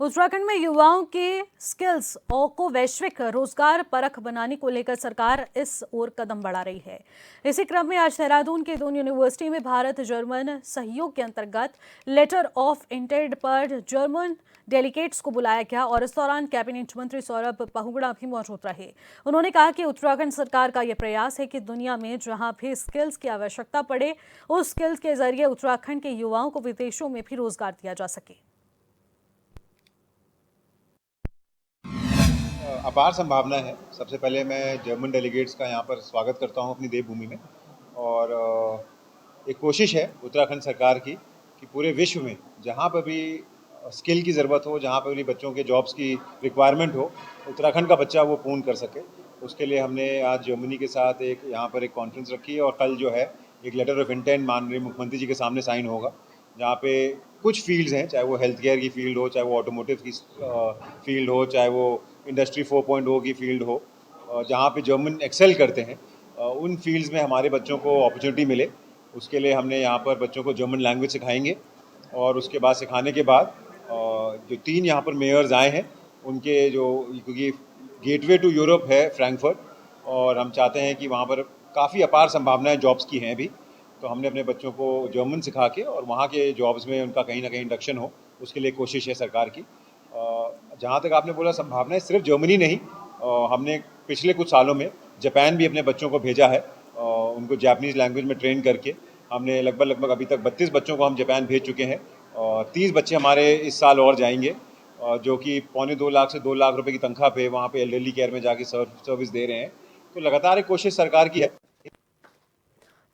उत्तराखंड में युवाओं के स्किल्स और को वैश्विक रोजगार परख बनाने को लेकर सरकार इस ओर कदम बढ़ा रही है। इसी क्रम में आज देहरादून के दोनों यूनिवर्सिटी में भारत जर्मन सहयोग के अंतर्गत लेटर ऑफ इंटेंट पर जर्मन डेलीगेट्स को बुलाया गया और इस दौरान कैबिनेट मंत्री सौरभ बहुगुणा भी मौजूद रहे। उन्होंने कहा कि उत्तराखंड सरकार का यह प्रयास है कि दुनिया में जहां भी स्किल्स की आवश्यकता पड़े, उस स्किल्स के जरिए उत्तराखंड के युवाओं को विदेशों में भी रोजगार दिया जा सके। अपार संभावना है। सबसे पहले मैं जर्मन डेलीगेट्स का यहाँ पर स्वागत करता हूँ अपनी देवभूमि में। और एक कोशिश है उत्तराखंड सरकार की कि पूरे विश्व में जहाँ पर भी स्किल की ज़रूरत हो, जहाँ पर भी बच्चों के जॉब्स की रिक्वायरमेंट हो, उत्तराखंड का बच्चा वो पूर्ण कर सके। उसके लिए हमने आज जर्मनी के साथ यहाँ पर एक कॉन्फ्रेंस रखी है और कल जो है एक लेटर ऑफ इंटेंट माननीय मुख्यमंत्री जी के सामने साइन होगा, जहाँ पे कुछ फील्ड्स हैं, चाहे वो हेल्थ केयर की फील्ड हो, चाहे वो ऑटोमोटिव की फील्ड हो, चाहे वो इंडस्ट्री 4.0 की फील्ड हो, जहाँ पे जर्मन एक्सेल करते हैं, उन फील्ड्स में हमारे बच्चों को अपॉर्चुनिटी मिले। उसके लिए हमने यहाँ पर बच्चों को जर्मन लैंग्वेज सिखाएंगे और उसके बाद सिखाने के बाद जो 3 यहाँ पर मेयर्स आए हैं उनके जो, क्योंकि गेटवे टू यूरोप है फ्रैंकफर्ट, और हम चाहते हैं कि वहाँ पर काफ़ी अपार संभावनाएं जॉब्स की हैं अभी, तो हमने अपने बच्चों को जर्मन सिखा के और वहाँ के जॉब्स में उनका कहीं ना कहीं इंडक्शन हो, उसके लिए कोशिश है सरकार की। जहाँ तक आपने बोला संभावना है, सिर्फ जर्मनी नहीं, हमने पिछले कुछ सालों में जापान भी अपने बच्चों को भेजा है, उनको जापानीज़ लैंग्वेज में ट्रेन करके। हमने लगभग अभी तक 32 बच्चों को हम जापान भेज चुके हैं और 30 बच्चे हमारे इस साल और जाएंगे, जो कि 1.25 से 2 लाख रुपए की तनख्वाह पे वहाँ पे एल्डरली केयर में जाके सर्विस दे रहे हैं। तो लगातार एक कोशिश सरकार की है।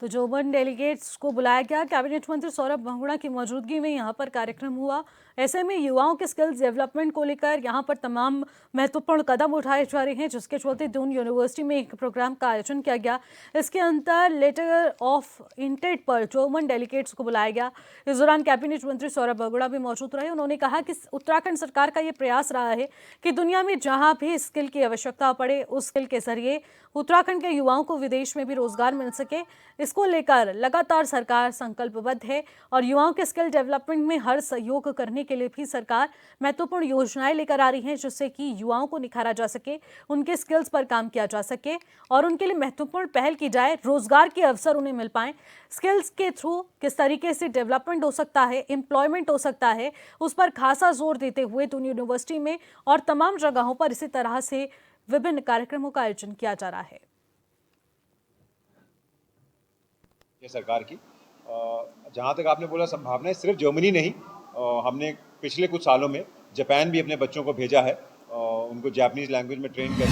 तो जर्मन डेलीगेट्स को बुलाया गया। कैबिनेट मंत्री सौरभ बहुगुणा की मौजूदगी में यहां पर कार्यक्रम हुआ। ऐसे में युवाओं के स्किल्स डेवलपमेंट को लेकर यहां पर तमाम महत्वपूर्ण कदम उठाए जा रहे हैं, जिसके चलते दून यूनिवर्सिटी में एक प्रोग्राम का आयोजन किया गया। इसके अंतर लेटर ऑफ इंटेंट पर जर्मन डेलीगेट्स को बुलाया गया। इस दौरान कैबिनेट मंत्री सौरभ बहुगुणा भी मौजूद रहे। उन्होंने कहा कि उत्तराखंड सरकार का यह प्रयास रहा है कि दुनिया में जहां भी स्किल की आवश्यकता पड़े, उस स्किल के जरिए उत्तराखंड के युवाओं को विदेश में भी रोजगार मिल सके। इसको लेकर लगातार सरकार संकल्पबद्ध है और युवाओं के स्किल डेवलपमेंट में हर सहयोग करने के लिए भी सरकार महत्वपूर्ण योजनाएं लेकर आ रही है, जिससे कि युवाओं को निखारा जा सके, उनके स्किल्स पर काम किया जा सके और उनके लिए महत्वपूर्ण पहल की जाए, रोजगार के अवसर उन्हें मिल पाए। स्किल्स के थ्रू किस तरीके से डेवलपमेंट हो सकता है, एम्प्लॉयमेंट हो सकता है, उस पर खासा जोर देते हुए दून यूनिवर्सिटी में और तमाम जगहों पर इसी तरह से विभिन्न कार्यक्रमों का आयोजन किया जा रहा है। ये सरकार की, जहाँ तक आपने बोला संभावना है, सिर्फ जर्मनी नहीं, हमने पिछले कुछ सालों में जापान भी अपने बच्चों को भेजा है, उनको जापानीज़ लैंग्वेज में ट्रेन कर